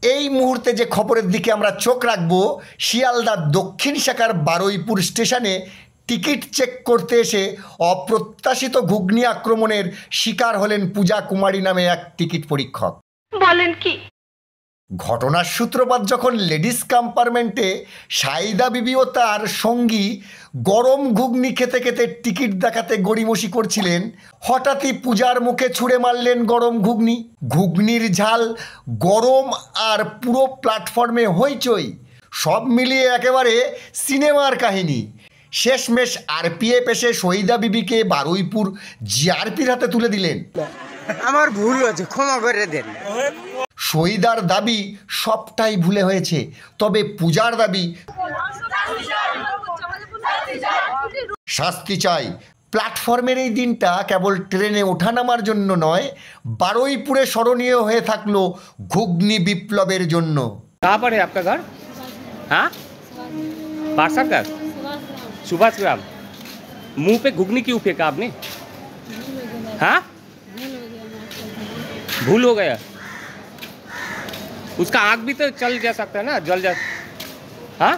এই মুহূর্তে যে খবরের দিকে আমরা চোখ রাখব, শিয়ালদা দক্ষিণ শাখার বারুইপুর স্টেশনে টিকিট চেক করতে এসে অপ্রত্যাশিত ঘুগনি আক্রমণের শিকার হলেন পূজা কুমারী নামে এক টিকিট পরীক্ষক। বলেন কি? ঘটনার সূত্রপাত যখন লেডিস কম্পার্টমেন্টে সাইদা বিবি ও তার সঙ্গী গরম ঘুগনি খেতে খেতে টিকিট দেখাতে গড়িমসি করছিলেন, হঠাৎই পূজার মুখে ছুঁড়ে মারলেন গরম ঘুগনি। ঘুগনির ঝাল গরম আর পুরো প্ল্যাটফর্মে হইচই, সব মিলিয়ে একেবারে সিনেমার কাহিনী। শেষমেশ আরপিএফ এসে শহীদা বিবিকে বারুইপুর জিআরপির হাতে তুলে দিলেন। আমার ভুল হয়েছে, ক্ষমা করে দেন। শহীদার দাবি সবটাই ভুলে হয়েছে, তবে পূজার দাবি শাস্তি চাই। প্ল্যাটফর্মের এই দিনটা কেবল ট্রেনে ওঠানামার জন্য নয়, বারুইপুরে স্মরণীয় হয়ে থাকলো ঘুগনি বিপ্লবের জন্য। कहाँ पर है आपका घर? हाँ, पार्षदगढ़, सुभाष ग्राम। मुंह पे घुगनी क्यों फेंका आपने? हाँ, भूल हो गया। उसका आग भी तो चल जा सकता है ना, जल जा। हाँ